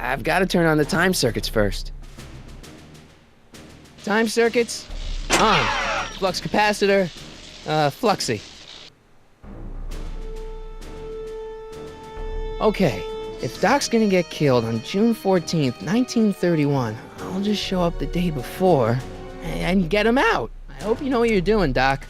I've got to turn on the time circuits first. Time circuits, on. Flux capacitor, fluxy. Okay, if Doc's gonna get killed on June 14th, 1931, I'll just show up the day before and get him out. I hope you know what you're doing, Doc.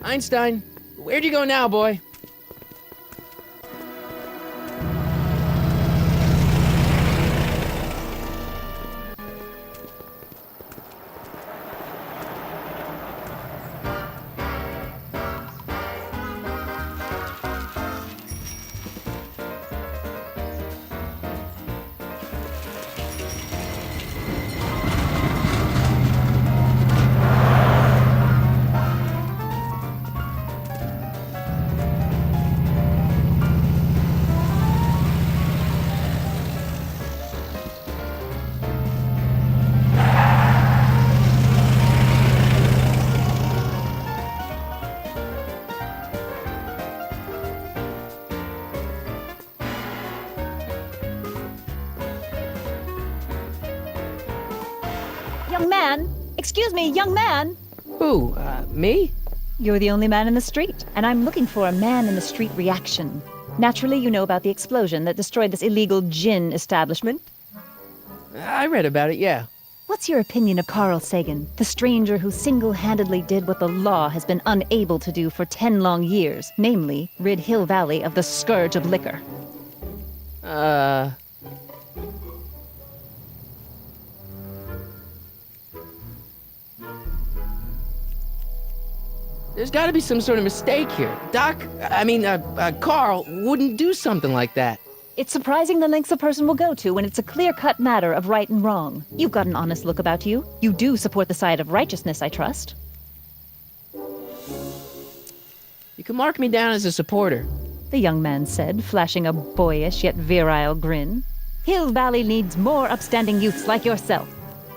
Einstein, where'd you go now, boy? Young man! Excuse me, young man! Who, me? You're the only man in the street, and I'm looking for a man-in-the-street reaction. Naturally, you know about the explosion that destroyed this illegal gin establishment. I read about it, yeah. What's your opinion of Carl Sagan, the stranger who single-handedly did what the law has been unable to do for 10 long years, namely, rid Hill Valley of the scourge of liquor? There's gotta be some sort of mistake here. Carl wouldn't do something like that. It's surprising the lengths a person will go to when it's a clear-cut matter of right and wrong. You've got an honest look about you. You do support the side of righteousness, I trust. You can mark me down as a supporter. The young man said, flashing a boyish yet virile grin. Hill Valley needs more upstanding youths like yourself.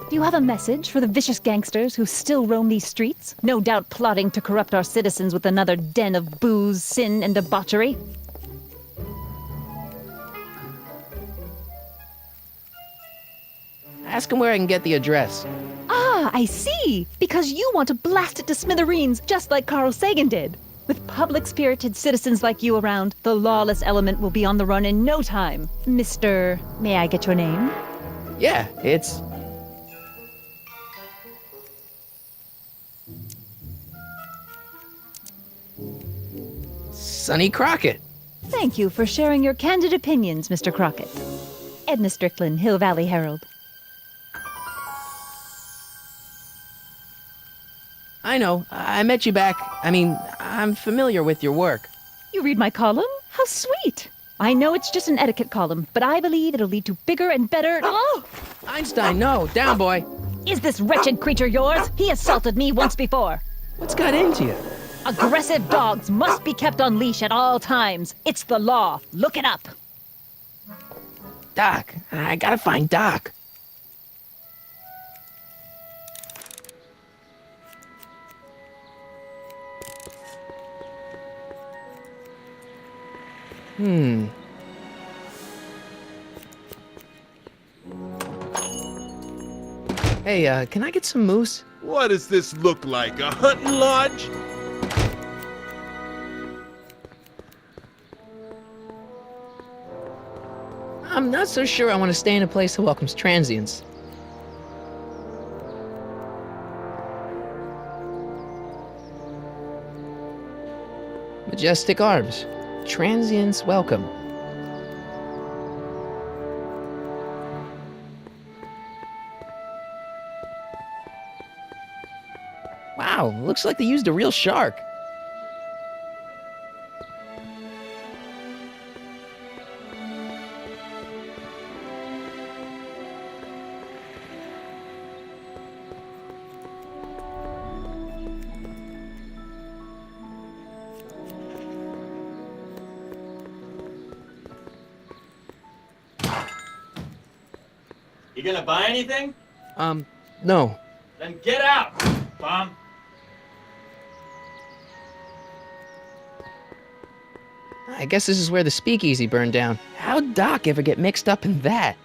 Do you have a message for the vicious gangsters who still roam these streets, no doubt plotting to corrupt our citizens with another den of booze, sin, and debauchery? Ask him where I can get the address. Ah, I see. Because you want to blast it to smithereens, just like Carl Sagan did. With public-spirited citizens like you around, the lawless element will be on the run in no time. Mr. May I get your name? Yeah, it's... Sonny Crockett. Thank you for sharing your candid opinions, Mr. Crockett. Edna Strickland, Hill Valley Herald. I know. I met you back. I'm familiar with your work. You read my column? How sweet! I know it's just an etiquette column, but I believe it'll lead to bigger and better... Oh! Einstein, no. Down, boy. Is this wretched creature yours? He assaulted me once before. What's got into you? Aggressive dogs must be kept on leash at all times. It's the law. Look it up. Doc. I gotta find Doc. Hey, can I get some moose? What does this look like, a hunting lodge? I'm not so sure I want to stay in a place that welcomes transients. Majestic Arms. Transients welcome. Wow, looks like they used a real shark. You gonna buy anything? No. Then get out, bum. I guess this is where the speakeasy burned down. How'd Doc ever get mixed up in that?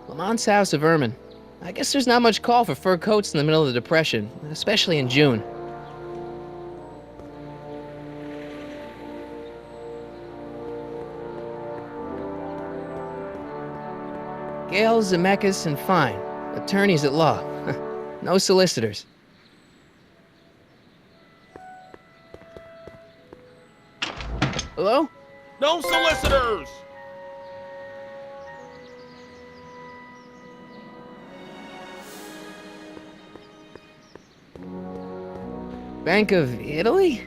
Lamont's House of Ermine. I guess there's not much call for fur coats in the middle of the Depression, especially in June. Gale, Zemeckis, and Fine. Attorneys at law. No solicitors. Hello? No solicitors! Bank of Italy?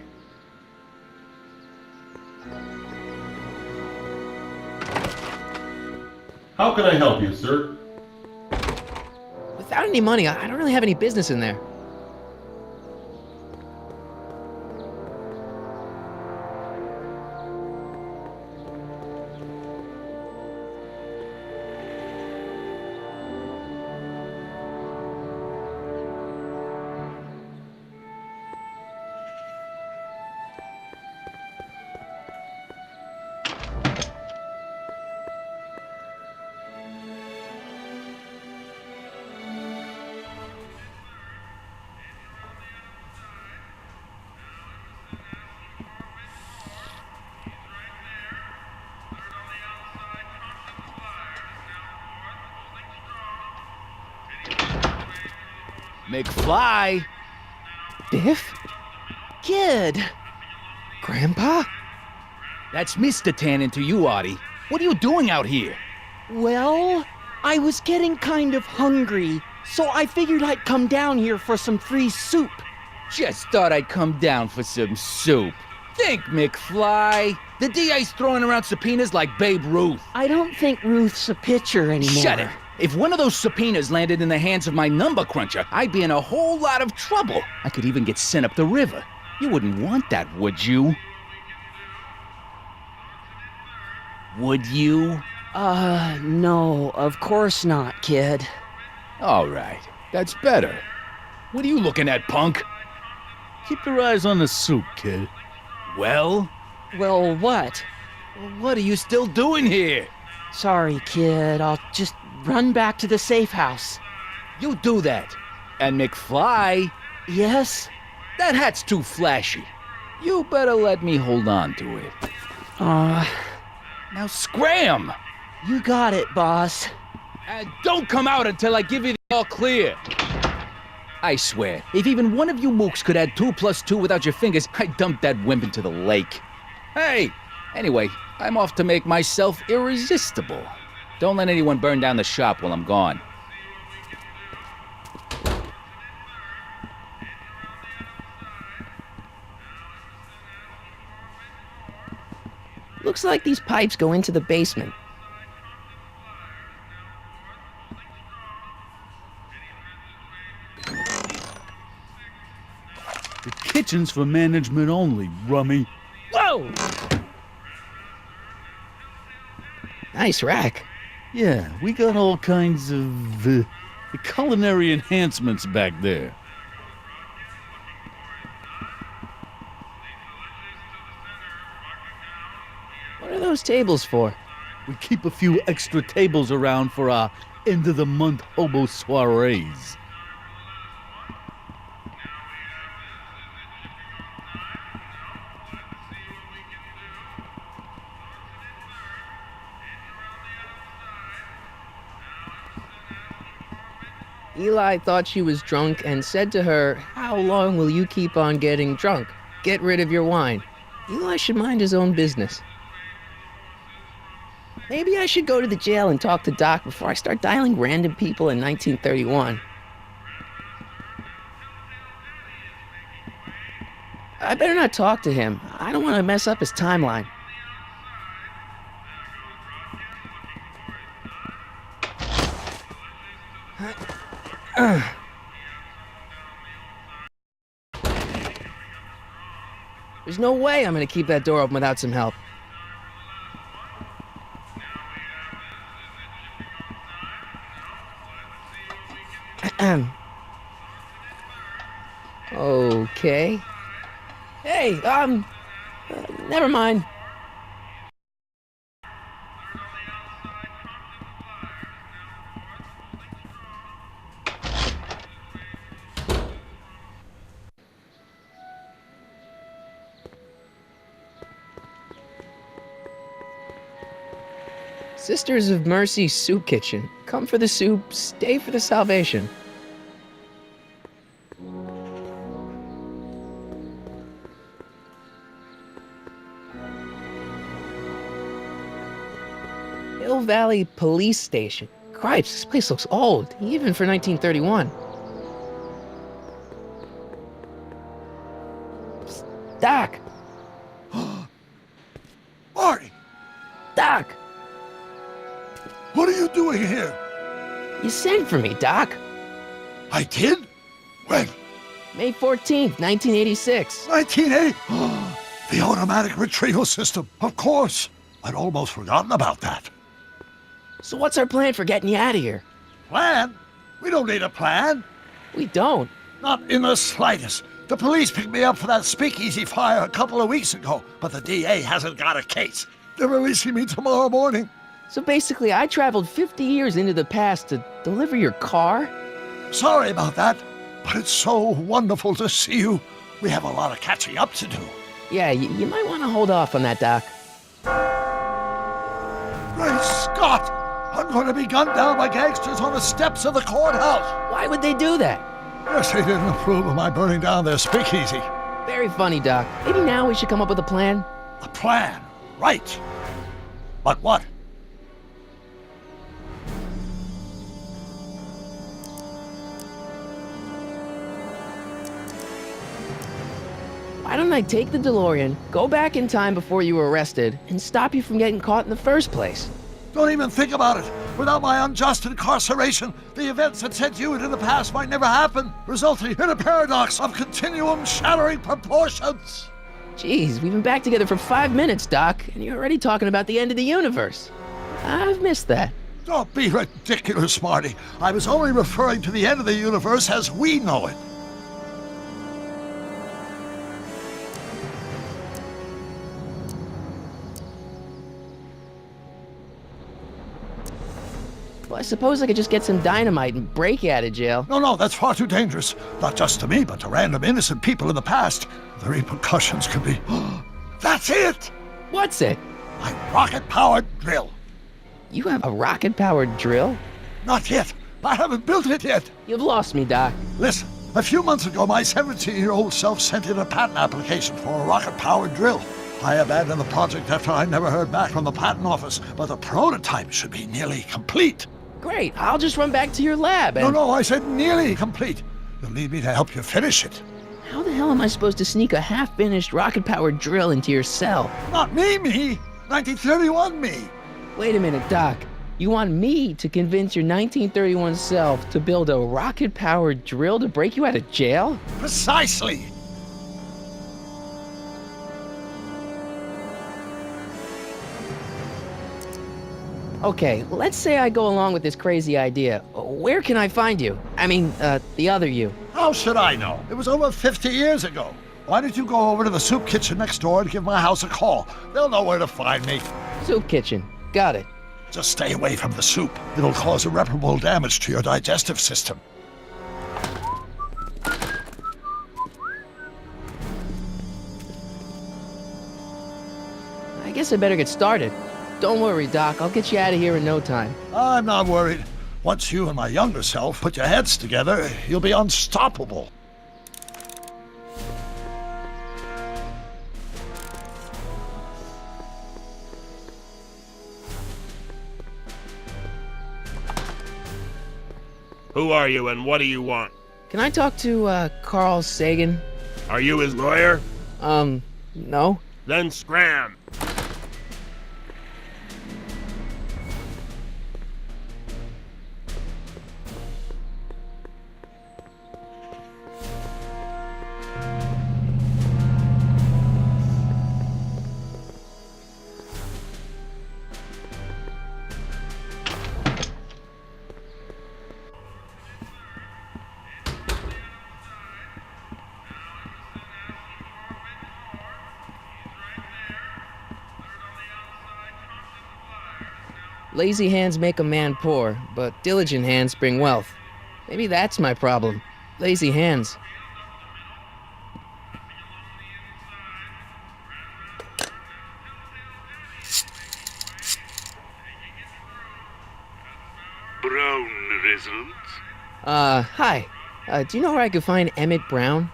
How can I help you, sir? Without any money, I don't really have any business in there. McFly! Biff? Kid! Grandpa? That's Mr. Tannen to you, Artie. What are you doing out here? Well, I was getting kind of hungry, so I figured I'd come down here for some free soup. Just thought I'd come down for some soup. Think, McFly. The DA's throwing around subpoenas like Babe Ruth. I don't think Ruth's a pitcher anymore. Shut it! If one of those subpoenas landed in the hands of my number cruncher, I'd be in a whole lot of trouble. I could even get sent up the river. You wouldn't want that, would you? Would you? No, of course not, kid. All right. That's better. What are you looking at, punk? Keep your eyes on the soup, kid. Well, Well, what? what are you still doing here? Sorry, kid. I'll just run back to the safe house. You do that. And McFly, Yes? that hat's too flashy. You better let me hold on to it. Now scram! You got it, boss. And don't come out until I give you the all clear. I swear, if even one of you mooks could add 2 plus 2 without your fingers, I'd dump that wimp into the lake. Hey, anyway, I'm off to make myself irresistible. Don't let anyone burn down the shop while I'm gone. Looks like these pipes go into the basement. The kitchen's for management only, rummy. Whoa! Nice rack. Yeah, we got all kinds of culinary enhancements back there. What are those tables for? We keep a few extra tables around for our end-of-the-month hobo soirees. Eli thought she was drunk and said to her, "How long will you keep on getting drunk? Get rid of your wine." Eli should mind his own business. Maybe I should go to the jail and talk to Doc before I start dialing random people in 1931. I better not talk to him. I don't want to mess up his timeline. There's no way I'm gonna keep that door open without some help. Okay. Hey, never mind. Sisters of Mercy Soup Kitchen. Come for the soup, stay for the salvation. Hill Valley Police Station. Cripes, this place looks old, even for 1931. Psst, Doc! Marty, Doc! what are you doing here? You sent for me, Doc. I did? When? May 14th, 1986. 1980? The automatic retrieval system. Of course. I'd almost forgotten about that. So what's our plan for getting you out of here? Plan? We don't need a plan. We don't. Not in the slightest. The police picked me up for that speakeasy fire a couple of weeks ago, but the DA hasn't got a case. They're releasing me tomorrow morning. So basically, I traveled 50 years into the past to deliver your car? Sorry about that, but it's so wonderful to see you. We have a lot of catching up to do. Yeah, you might want to hold off on that, Doc. Great Scott! I'm going to be gunned down by gangsters on the steps of the courthouse. Why would they do that? Guess they didn't approve of my burning down their speakeasy. Very funny, Doc. Maybe now we should come up with a plan? A plan, right. But what? Why don't I take the DeLorean, go back in time before you were arrested, and stop you from getting caught in the first place? Don't even think about it. Without my unjust incarceration, the events that sent you into the past might never happen, resulting in a paradox of continuum shattering proportions. Jeez, we've been back together for 5 minutes, Doc, and you're already talking about the end of the universe. I've missed that. Don't be ridiculous, Marty. I was only referring to the end of the universe as we know it. Well, I suppose I could just get some dynamite and break you out of jail. No, that's far too dangerous. Not just to me, but to random innocent people in the past. The repercussions could be... That's it! What's it? My rocket-powered drill. You have a rocket-powered drill? Not yet. I haven't built it yet. You've lost me, Doc. Listen, a few months ago, my 17-year-old self sent in a patent application for a rocket-powered drill. I abandoned the project after I never heard back from the patent office, but the prototype should be nearly complete. Great, I'll just run back to your lab and... No, I said nearly complete. You'll need me to help you finish it. How the hell am I supposed to sneak a half-finished rocket-powered drill into your cell? Not me. 1931 me. Wait a minute, Doc. You want me to convince your 1931 self to build a rocket-powered drill to break you out of jail? Precisely. Okay, let's say I go along with this crazy idea. Where can I find you? I mean, the other you. How should I know? It was over 50 years ago. Why don't you go over to the soup kitchen next door and give my house a call? They'll know where to find me. Soup kitchen. Got it. Just stay away from the soup. It'll cause irreparable damage to your digestive system. I guess I better get started. Don't worry, Doc. I'll get you out of here in no time. I'm not worried. Once you and my younger self put your heads together, you'll be unstoppable. Who are you and what do you want? Can I talk to, Carl Sagan? Are you his lawyer? No. Then scram. Lazy hands make a man poor, but diligent hands bring wealth. Maybe that's my problem. Lazy hands. Brown residence? Hi. Do you know where I could find Emmett Brown?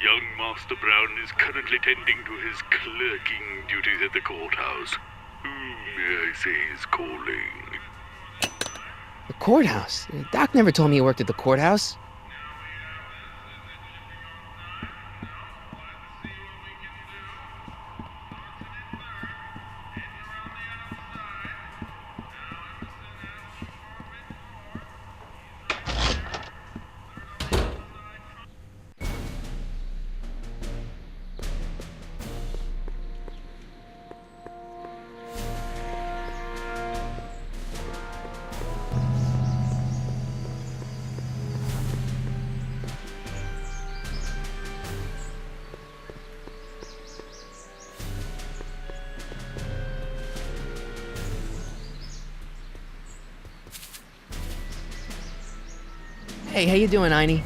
Young Master Brown is currently tending to his clerking duties at the courthouse. Who may I say is calling? The courthouse? Doc never told me he worked at the courthouse. Hey, how you doing, Einie?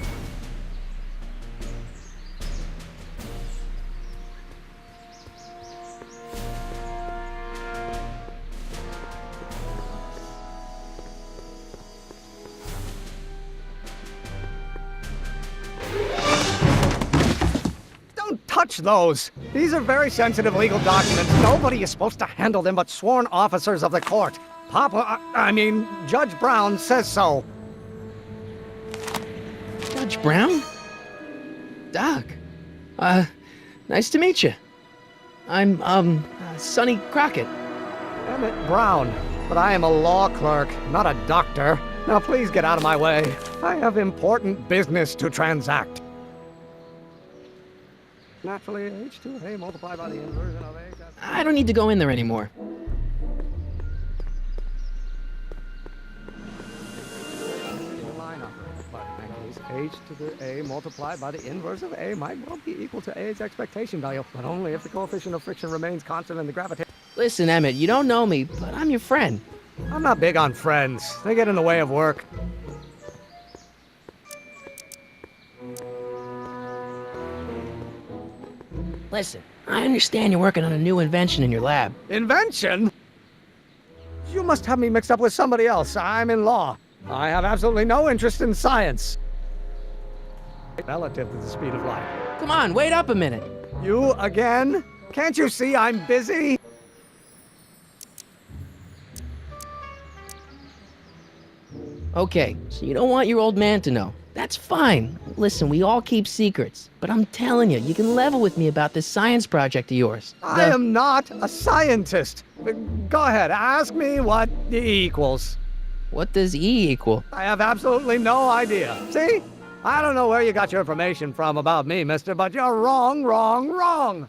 Don't touch those! These are very sensitive legal documents. Nobody is supposed to handle them but sworn officers of the court. Judge Brown says so. Judge Brown? Doc. Nice to meet you. I'm, Sonny Crockett. Emmett Brown. But I am a law clerk, not a doctor. Now please get out of my way. I have important business to transact. Naturally, H2A multiplied by the inversion of H... I don't need to go in there anymore. h to the a multiplied by the inverse of a might well be equal to a's expectation value, but only if the coefficient of friction remains constant in the gravitation. Listen, Emmett, you don't know me, but I'm your friend. I'm not big on friends. They get in the way of work. Listen, I understand you're working on a new invention in your lab. Invention? You must have me mixed up with somebody else. I'm in law. I have absolutely no interest in science. Relative to the speed of light. Come on, wait up a minute. You again? Can't you see I'm busy? Okay, so you don't want your old man to know. That's fine. Listen, we all keep secrets. But I'm telling you, you can level with me about this science project of yours. I am not a scientist. Go ahead, ask me what E equals. What does E equal? I have absolutely no idea. See? I don't know where you got your information from about me, mister, but you're wrong, wrong, wrong.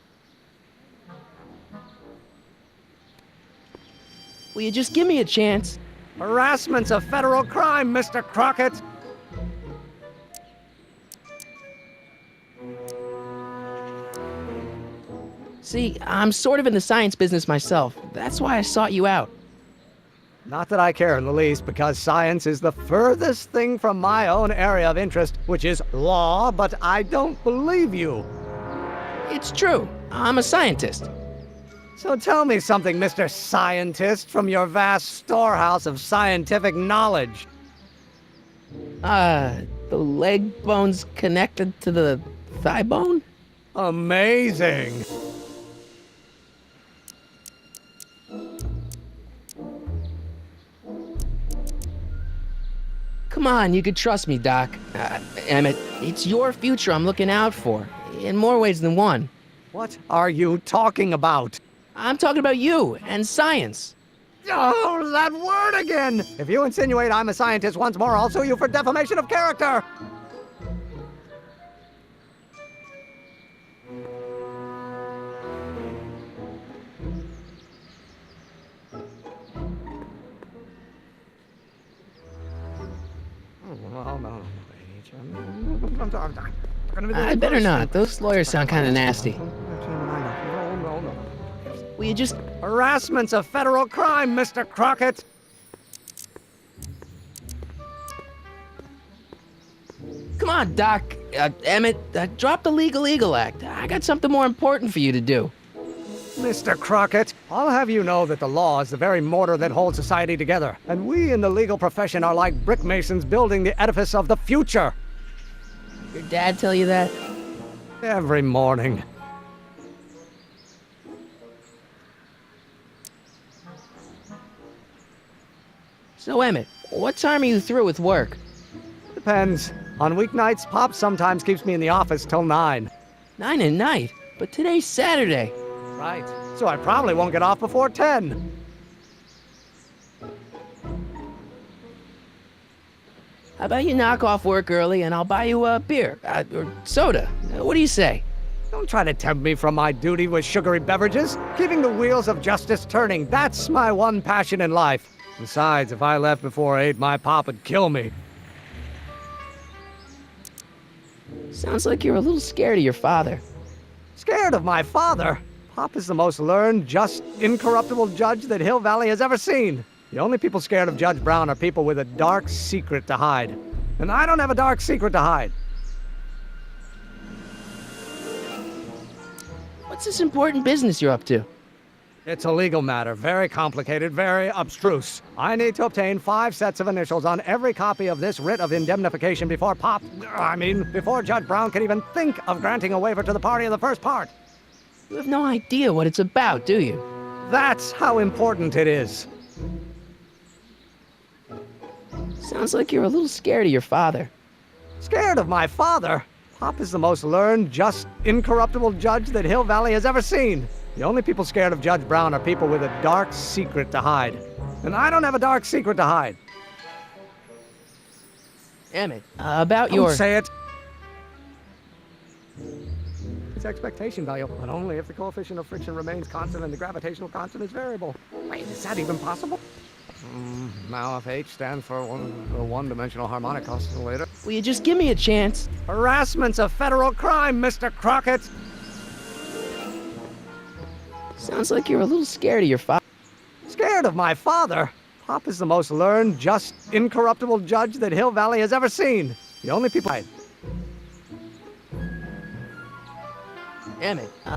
Will you just give me a chance? Harassment's a federal crime, Mr. Crockett. See, I'm sort of in the science business myself. That's why I sought you out. Not that I care in the least, because science is the furthest thing from my own area of interest, which is law, but I don't believe you. It's true. I'm a scientist. So tell me something, Mr. Scientist, from your vast storehouse of scientific knowledge. The leg bone's connected to the thigh bone? Amazing. Come on, you could trust me, Doc. Emmett, it's your future I'm looking out for, in more ways than one. What are you talking about? I'm talking about you and science. Oh, that word again! If you insinuate I'm a scientist once more, I'll sue you for defamation of character! I better not. Those lawyers sound kind of nasty. Will you just... Harassment's a federal crime, Mr. Crockett! Come on, Doc. Emmett, drop the Legal Eagle Act. I got something more important for you to do. Mr. Crockett, I'll have you know that the law is the very mortar that holds society together, and we in the legal profession are like brick masons building the edifice of the future. Your dad tell you that? Every morning. So, Emmett, what time are you through with work? Depends. On weeknights, Pop sometimes keeps me in the office till 9. 9 at night? But today's Saturday. Right. So I probably won't get off before 10. How about you knock off work early and I'll buy you a beer, or soda. What do you say? Don't try to tempt me from my duty with sugary beverages. Keeping the wheels of justice turning, that's my one passion in life. Besides, if I left before 8, my pop would kill me. Sounds like you're a little scared of your father. Scared of my father? Pop is the most learned, just, incorruptible judge that Hill Valley has ever seen. The only people scared of Judge Brown are people with a dark secret to hide. And I don't have a dark secret to hide. What's this important business you're up to? It's a legal matter, very complicated, very abstruse. I need to obtain 5 sets of initials on every copy of this writ of indemnification before before Judge Brown can even think of granting a waiver to the party in the first part. You have no idea what it's about, do you? That's how important it is. Sounds like you're a little scared of your father. Scared of my father? Pop is the most learned, just, incorruptible judge that Hill Valley has ever seen. The only people scared of Judge Brown are people with a dark secret to hide. And I don't have a dark secret to hide. Emmett, about your... Don't say it. Its expectation value, but only if the coefficient of friction remains constant and the gravitational constant is variable. Wait, is that even possible? Now if H stands for one-dimensional harmonic oscillator. Will you just give me a chance? Harassment's a federal crime, Mr. Crockett! Sounds like you're a little scared of your father. Scared of my father? Pop is the most learned, just, incorruptible judge that Hill Valley has ever seen. The only people... Damn it. Oh,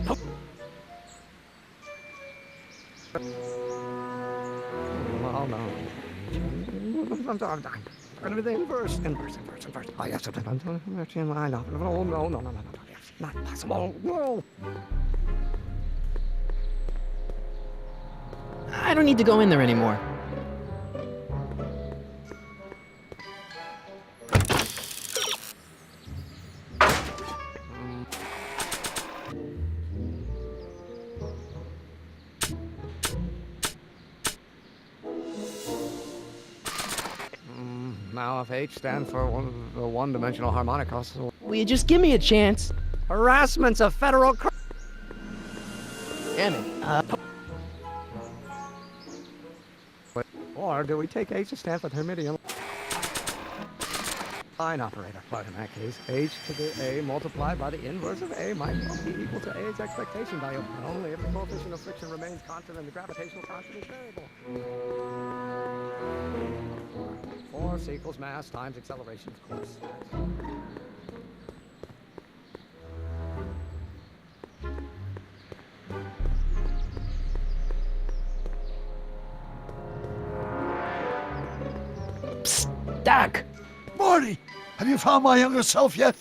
no. I'm going to be the inverse. Oh, yes. No. Yes, not possible. No. I don't need to go in there anymore. Now if H stands for one-dimensional harmonic oscillator. Will you just give me a chance? Harassment's a federal crime. Damn it. Or do we take H to stand for Hermitian? Line operator. But in that case, H to the A multiplied by the inverse of A might well be equal to A's expectation value, but only if the coefficient of friction remains constant and the gravitational constant is variable. Force equals mass times acceleration, of course. Psst, Doc! Marty, have you found my younger self yet?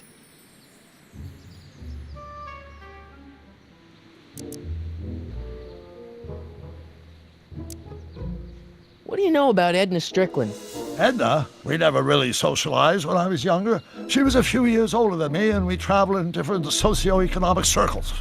What do you know about Edna Strickland? Edna? We never really socialized when I was younger. She was a few years older than me, and we traveled in different socioeconomic circles.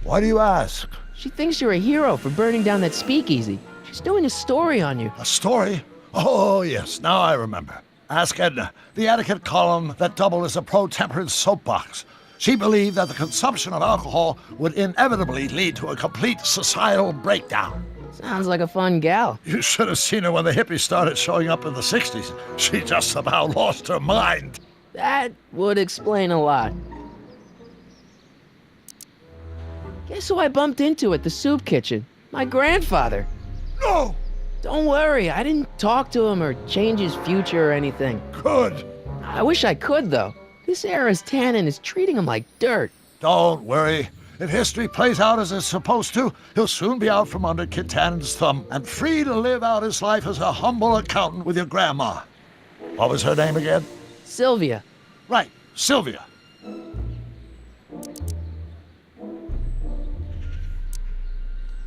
Why do you ask? She thinks you're a hero for burning down that speakeasy. She's doing a story on you. A story? Oh, yes, now I remember. Ask Edna, the etiquette column that doubled as a pro-temperance soapbox. She believed that the consumption of alcohol would inevitably lead to a complete societal breakdown. Sounds like a fun gal. You should have seen her when the hippies started showing up in the 60s. She just about lost her mind. That would explain a lot. Guess who I bumped into at the soup kitchen? My grandfather. No! Don't worry, I didn't talk to him or change his future or anything. Good. I wish I could, though. This era's tannin is treating him like dirt. Don't worry. If history plays out as it's supposed to, he'll soon be out from under Kit Tannen's thumb and free to live out his life as a humble accountant with your grandma. What was her name again? Sylvia. Right, Sylvia.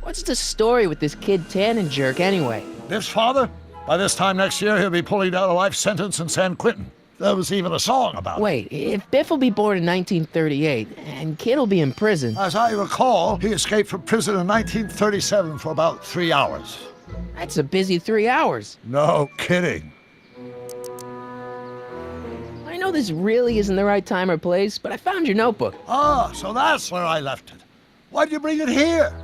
What's the story with this kid Tannen jerk anyway? Biff's father? By this time next year, he'll be pulling down a life sentence in San Quentin. There was even a song about it. Wait, if Biff will be born in 1938, and Kid will be in prison... As I recall, he escaped from prison in 1937 for about 3 hours. That's a busy 3 hours. No kidding. I know this really isn't the right time or place, but I found your notebook. Ah, so that's where I left it. Why'd you bring it here?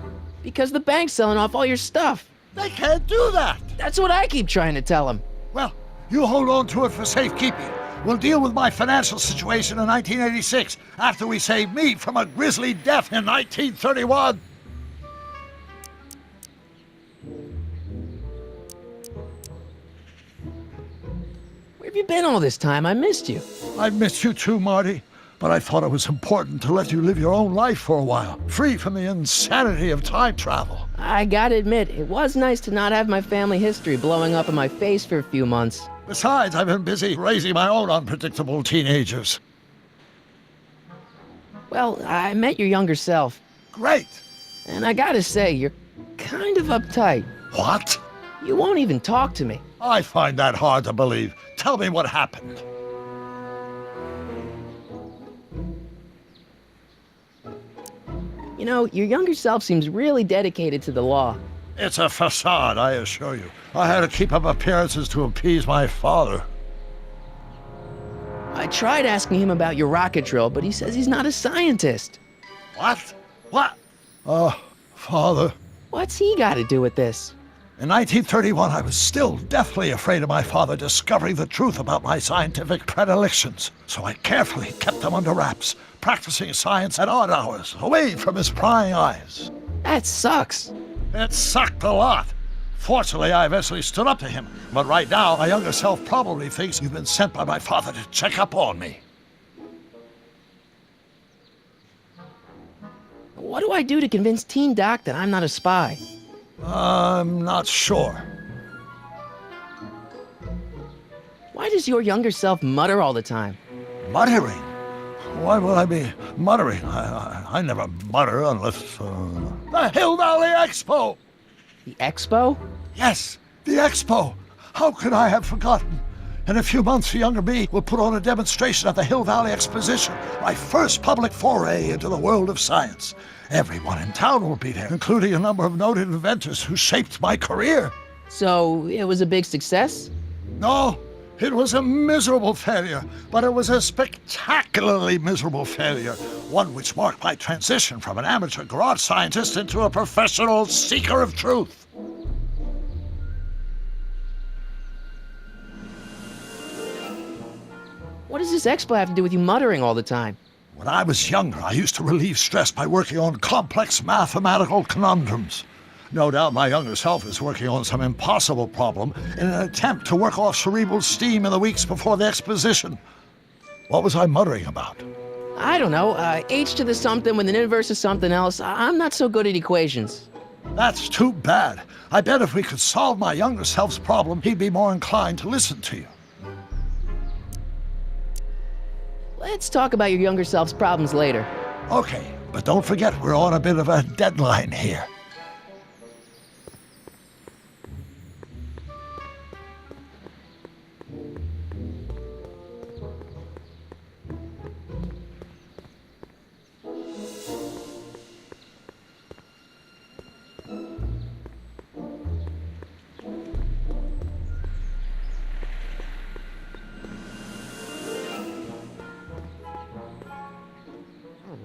Because the bank's selling off all your stuff. They can't do that. That's what I keep trying to tell them. Well, you hold on to it for safekeeping. We'll deal with my financial situation in 1986 after we saved me from a grisly death in 1931. Where have you been all this time? I missed you. I've missed you too, Marty. But I thought it was important to let you live your own life for a while, free from the insanity of time travel. I gotta admit, it was nice to not have my family history blowing up in my face for a few months. Besides, I've been busy raising my own unpredictable teenagers. Well, I met your younger self. Great. And I gotta say, you're kind of uptight. What? You won't even talk to me. I find that hard to believe. Tell me what happened. You know, your younger self seems really dedicated to the law. It's a facade, I assure you. I had to keep up appearances to appease my father. I tried asking him about your rocket drill, but he says he's not a scientist. What? What? Father. What's he got to do with this? In 1931, I was still deathly afraid of my father discovering the truth about my scientific predilections, so I carefully kept them under wraps, practicing science at odd hours, away from his prying eyes. That sucks. It sucked a lot. Fortunately, I eventually stood up to him, but right now, my younger self probably thinks you've been sent by my father to check up on me. What do I do to convince Teen Doc that I'm not a spy? I'm not sure. Why does your younger self mutter all the time? Muttering? Why would I be muttering? I never mutter unless... The Hill Valley Expo! The Expo? Yes, the Expo! How could I have forgotten? In a few months, the younger me will put on a demonstration at the Hill Valley Exposition, my first public foray into the world of science. Everyone in town will be there, including a number of noted inventors who shaped my career. So, it was a big success? No, it was a miserable failure, but it was a spectacularly miserable failure, one which marked my transition from an amateur garage scientist into a professional seeker of truth. What does this expo have to do with you muttering all the time? When I was younger, I used to relieve stress by working on complex mathematical conundrums. No doubt my younger self is working on some impossible problem in an attempt to work off cerebral steam in the weeks before the exposition. What was I muttering about? I don't know, h to the something with an inverse of something else. I'm not so good at equations. That's too bad. I bet if we could solve my younger self's problem, he'd be more inclined to listen to you. Let's talk about your younger self's problems later. Okay, but don't forget we're on a bit of a deadline here.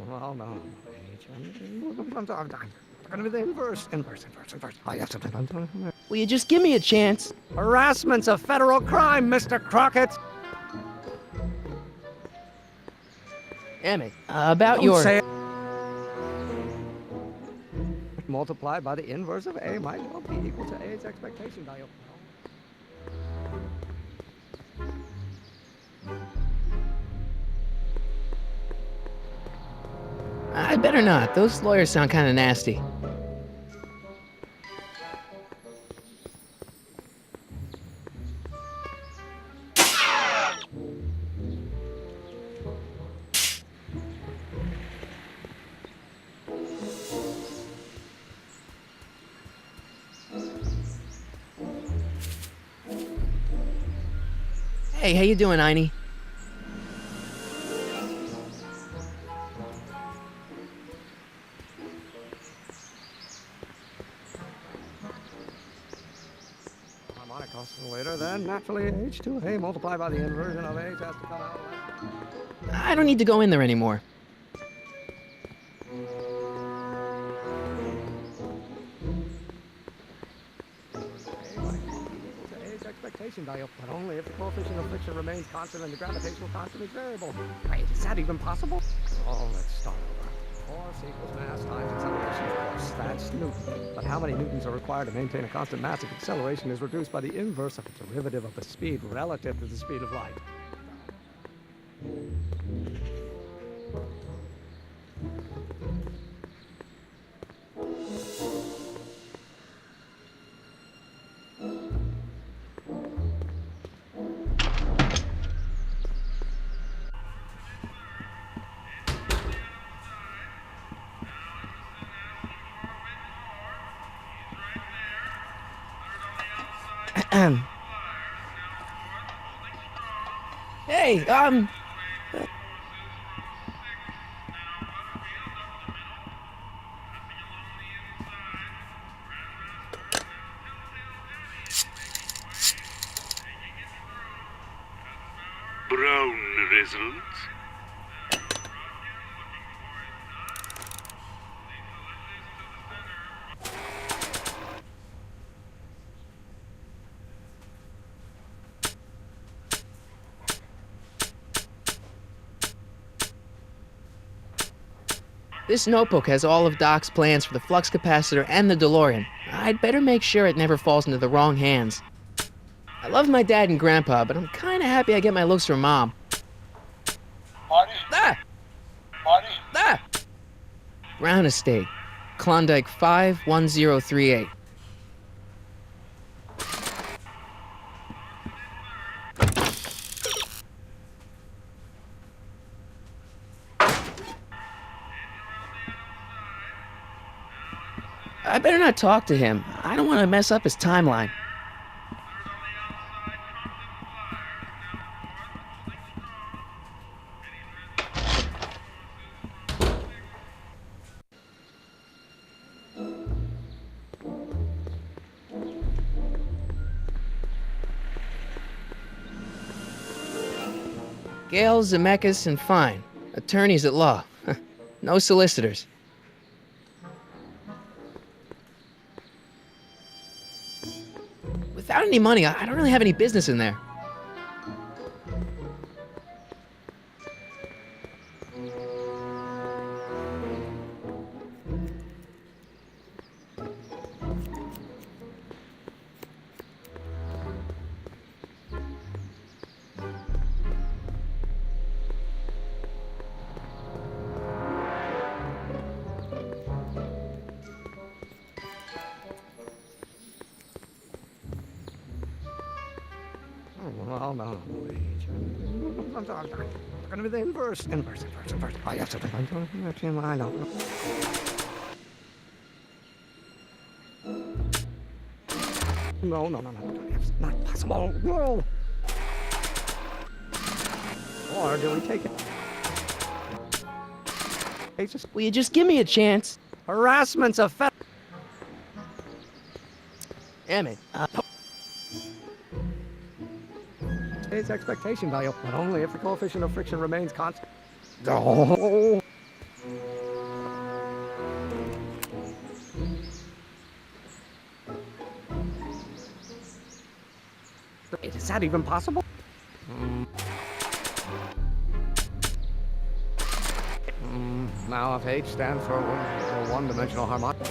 Well, no. Inverse. Will you just give me a chance? Harassment's a federal crime, Mr. Crockett. Emmett, about Don't your... say it. Multiplied by the inverse of A might well be equal to A's expectation value. I better not. Those lawyers sound kind of nasty. Hey, how you doing, Einie? Later, then, naturally, H2A multiplied by the inversion of H has to come out. I don't need to go in there anymore. A's expectation value, but only if the coefficient of friction remains constant and the gravitational constant is variable. Wait, is that even possible? Oh, let's start over. Force equals mass times acceleration, of course. That's Newton. But how many newtons are required to maintain a constant mass if acceleration is reduced by the inverse of the derivative of the speed relative to the speed of light? Hey, Brown results. This notebook has all of Doc's plans for the flux capacitor and the DeLorean. I'd better make sure it never falls into the wrong hands. I love my dad and grandpa, but I'm kinda happy I get my looks from mom. Marty? Ah! Marty? Ah! Brown Estate, Klondike 51038. I better not talk to him. I don't want to mess up his timeline. Gale, Zemeckis, and Fine. Attorneys at law. No solicitors. Without any money, I don't really have any business in there. Well, no, wait. It's gonna be the inverse. Inverse. I have to. I don't know. No. It's not possible. No. Or do we take it? Hey, Will you just give me a chance? harassment's a fe- Damn it. Its expectation value, but only if the coefficient of friction remains constant. Oh. Is that even possible? Now if H stands for one-dimensional harmonic.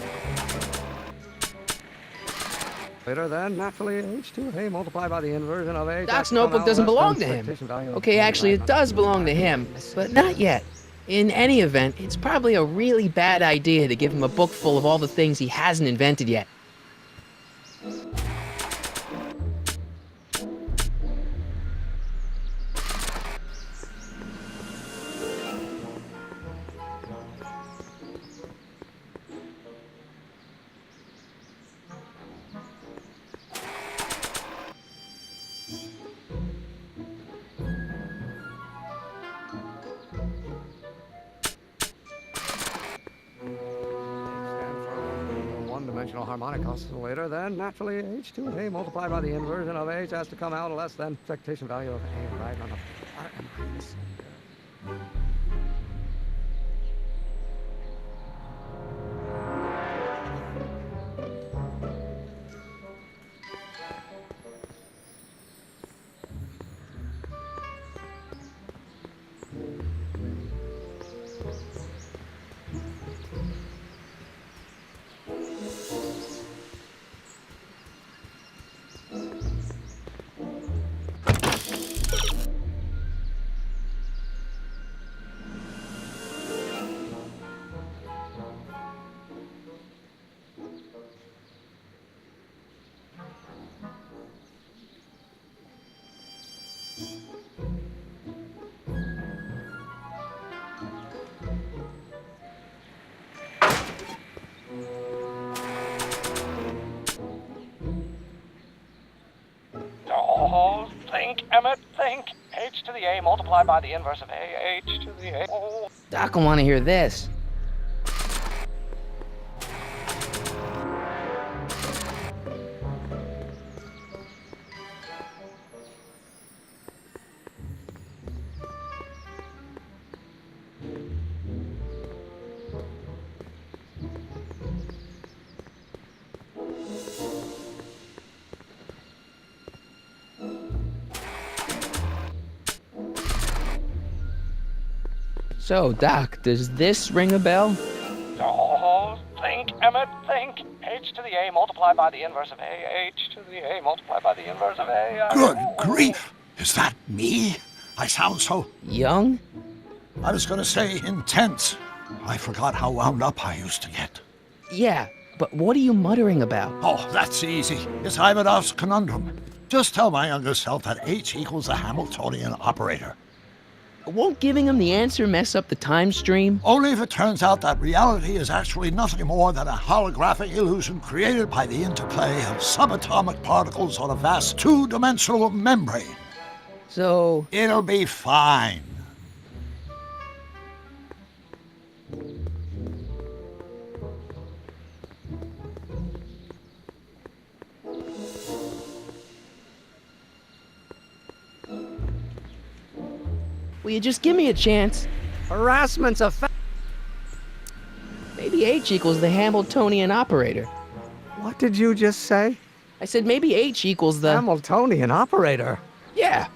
Later then, naturally, H2A multiplied by the inversion of H. Doc's notebook doesn't belong to him. Okay, actually, it does belong to him, but not yet. In any event, it's probably a really bad idea to give him a book full of all the things he hasn't invented yet. One-dimensional harmonic oscillator, then naturally H2A multiplied by the inversion of H has to come out less than expectation value of A, right? Oh, think, Emmett, think. H to the A multiplied by the inverse of A, H to the A. Oh. Doc will want to hear this. So, Doc, does this ring a bell? Oh, think, Emmett, think. H to the A multiplied by the inverse of A. H to the A multiplied by the inverse of A. Good grief! Is that me? I sound so... Young? I was gonna say intense. I forgot how wound up I used to get. Yeah, but what are you muttering about? Oh, that's easy. It's Ivanov's conundrum. Just tell my younger self that H equals the Hamiltonian operator. Won't giving him the answer mess up the time stream? Only if it turns out that reality is actually nothing more than a holographic illusion created by the interplay of subatomic particles on a vast two-dimensional membrane. So... It'll be fine. Will you just give me a chance? Harassment's a Maybe H equals the Hamiltonian operator. What did you just say? I said maybe H equals the... Hamiltonian operator? Yeah.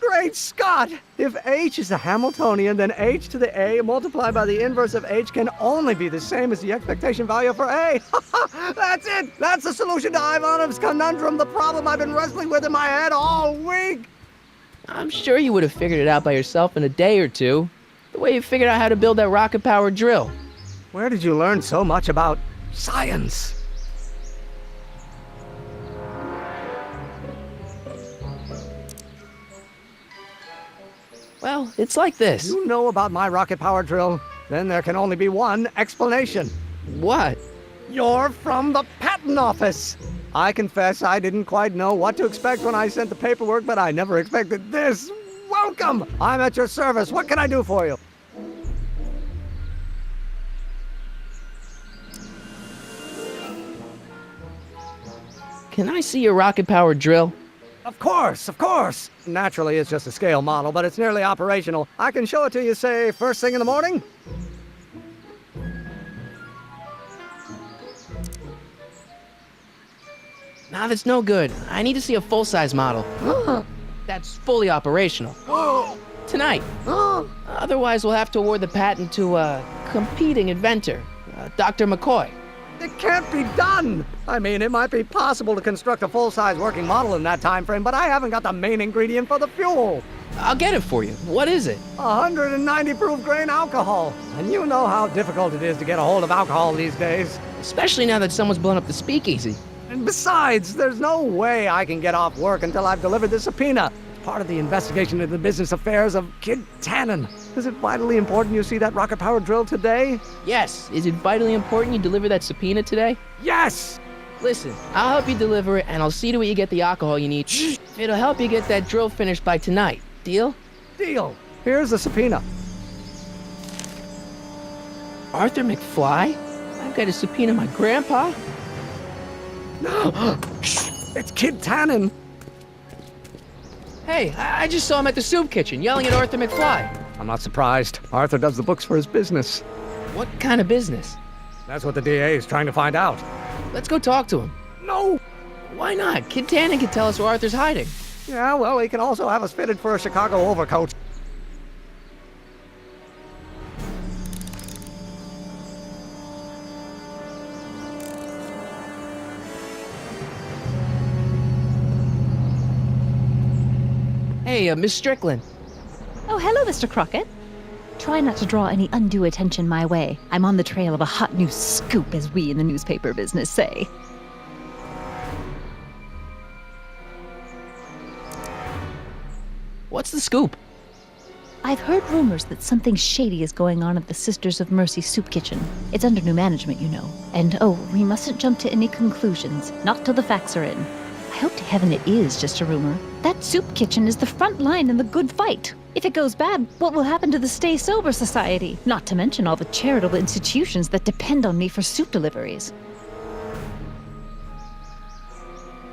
Great Scott! If H is a Hamiltonian, then H to the A multiplied by the inverse of H can only be the same as the expectation value for A. That's it! That's the solution to Ivanov's conundrum, the problem I've been wrestling with in my head all week! I'm sure you would have figured it out by yourself in a day or two. The way you figured out how to build that rocket-powered drill. Where did you learn so much about science? Well, it's like this. You know about my rocket power drill? Then there can only be one explanation. What? You're from the patent office! I confess I didn't quite know what to expect when I sent the paperwork, but I never expected this. Welcome! I'm at your service. What can I do for you? Can I see your rocket-powered drill? Of course, of course! Naturally, it's just a scale model, but it's nearly operational. I can show it to you, say, first thing in the morning? Nah, that's no good. I need to see a full-size model. That's fully operational. Tonight. Otherwise, we'll have to award the patent to a competing inventor, Dr. McCoy. It can't be done! I mean, it might be possible to construct a full-size working model in that time frame, but I haven't got the main ingredient for the fuel. I'll get it for you. What is it? 190 proof grain alcohol. And you know how difficult it is to get a hold of alcohol these days. Especially now that someone's blown up the speakeasy. And besides, there's no way I can get off work until I've delivered the subpoena. It's part of the investigation into the business affairs of Kid Tannen. Is it vitally important you see that rocket-powered drill today? Yes. Is it vitally important you deliver that subpoena today? Yes! Listen, I'll help you deliver it, and I'll see to it you get the alcohol you need. It'll help you get that drill finished by tonight. Deal? Deal. Here's the subpoena. Arthur McFly? I've got to subpoena my grandpa? It's Kid Tannen. Hey, I just saw him at the soup kitchen yelling at Arthur McFly. I'm not surprised. Arthur does the books for his business. What kind of business? That's what the DA is trying to find out. Let's go talk to him. No! Why not? Kid Tannen can tell us where Arthur's hiding. Yeah, well, he can also have us fitted for a Chicago overcoat. Hey, Miss Strickland. Oh, hello, Mr. Crockett. Try not to draw any undue attention my way. I'm on the trail of a hot new scoop, as we in the newspaper business say. What's the scoop? I've heard rumors that something shady is going on at the Sisters of Mercy soup kitchen. It's under new management, you know. And oh, we mustn't jump to any conclusions, not till the facts are in. I hope to heaven it is just a rumor. That soup kitchen is the front line in the good fight. If it goes bad, what will happen to the Stay Sober Society? Not to mention all the charitable institutions that depend on me for soup deliveries.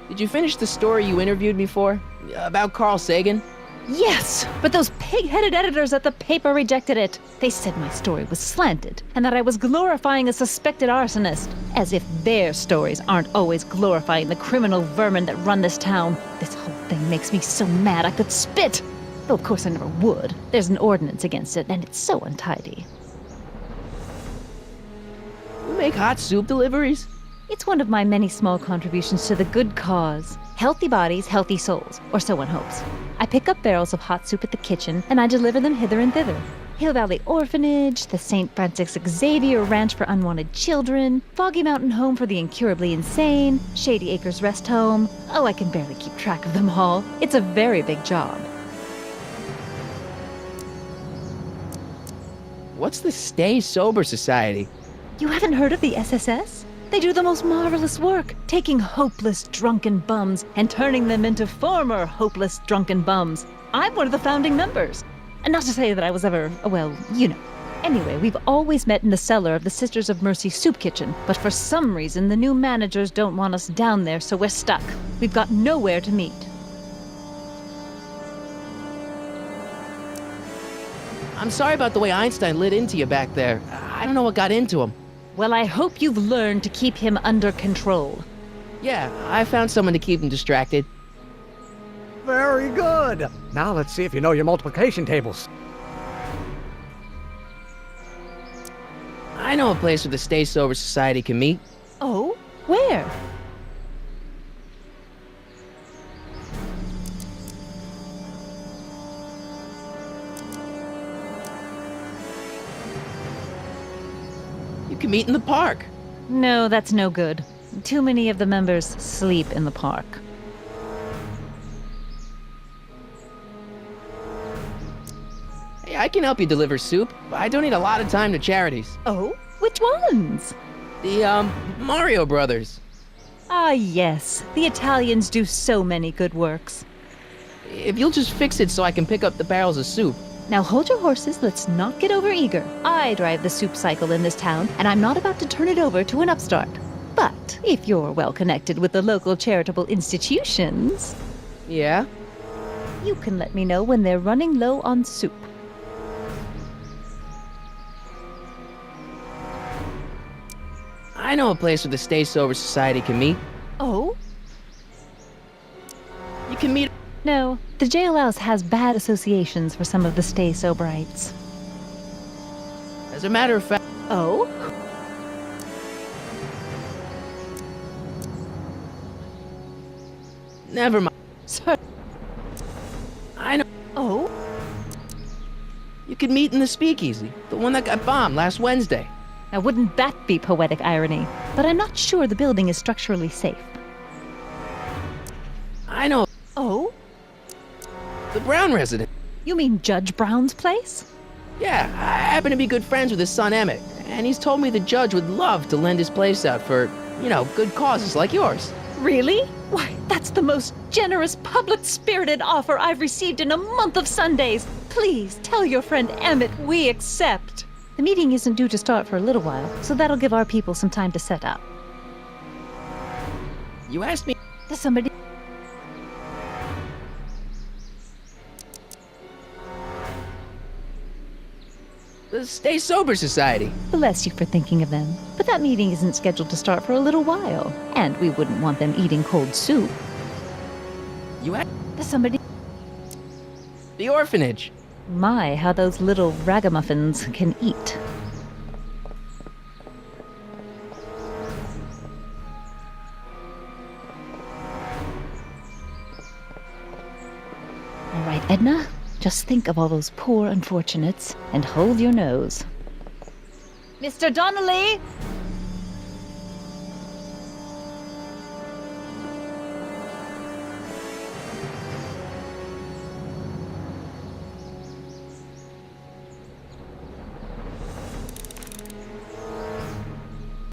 Did you finish the story you interviewed me for? About Carl Sagan? Yes, but those pig-headed editors at the paper rejected it. They said my story was slanted, and that I was glorifying a suspected arsonist. As if their stories aren't always glorifying the criminal vermin that run this town. This whole thing makes me so mad I could spit. Though of course I never would. There's an ordinance against it, and it's so untidy. You make hot soup deliveries? It's one of my many small contributions to the good cause. Healthy bodies, healthy souls, or so one hopes. I pick up barrels of hot soup at the kitchen, and I deliver them hither and thither. Hill Valley Orphanage, the St. Francis Xavier Ranch for Unwanted Children, Foggy Mountain Home for the Incurably Insane, Shady Acres Rest Home. Oh, I can barely keep track of them all. It's a very big job. What's the Stay Sober Society? You haven't heard of the SSS? They do the most marvelous work, taking hopeless drunken bums and turning them into former hopeless drunken bums. I'm one of the founding members. And not to say that I was ever, well, you know. Anyway, we've always met in the cellar of the Sisters of Mercy soup kitchen, but for some reason the new managers don't want us down there, so we're stuck. We've got nowhere to meet. I'm sorry about the way Einstein lit into you back there. I don't know what got into him. Well, I hope you've learned to keep him under control. Yeah, I found someone to keep him distracted. Very good. Now let's see if you know your multiplication tables. I know a place where the Stay Sober Society can meet. Oh? Where? You can meet in the park. No, that's no good. Too many of the members sleep in the park. Hey, I can help you deliver soup. I donate a lot of time to charities. Oh? Which ones? The, Mario Brothers. Ah, yes. The Italians do so many good works. If you'll just fix it so I can pick up the barrels of soup. Now hold your horses, let's not get overeager. I drive the soup cycle in this town, and I'm not about to turn it over to an upstart. But if you're well connected with the local charitable institutions... Yeah? You can let me know when they're running low on soup. I know a place where the Stay Sober Society can meet. Oh? You can meet... No, the jailhouse has bad associations for some of the Stay Soberites. As a matter of fact... Oh? Never mind. Sir. I know... Oh? You could meet in the speakeasy. The one that got bombed last Wednesday. Now wouldn't that be poetic irony? But I'm not sure the building is structurally safe. I know... Oh? The Brown resident. You mean Judge Brown's place? Yeah, I happen to be good friends with his son Emmett, and he's told me the judge would love to lend his place out for, you know, good causes like yours. Really? Why, that's the most generous, public-spirited offer I've received in a month of Sundays. Please, tell your friend Emmett we accept. The meeting isn't due to start for a little while, so that'll give our people some time to set up. You asked me... Does somebody... The Stay Sober Society. Bless you for thinking of them. But that meeting isn't scheduled to start for a little while, and we wouldn't want them eating cold soup. You asked... Does somebody... The orphanage. My, how those little ragamuffins can eat. All right, Edna, just think of all those poor unfortunates and hold your nose. Mr. Donnelly,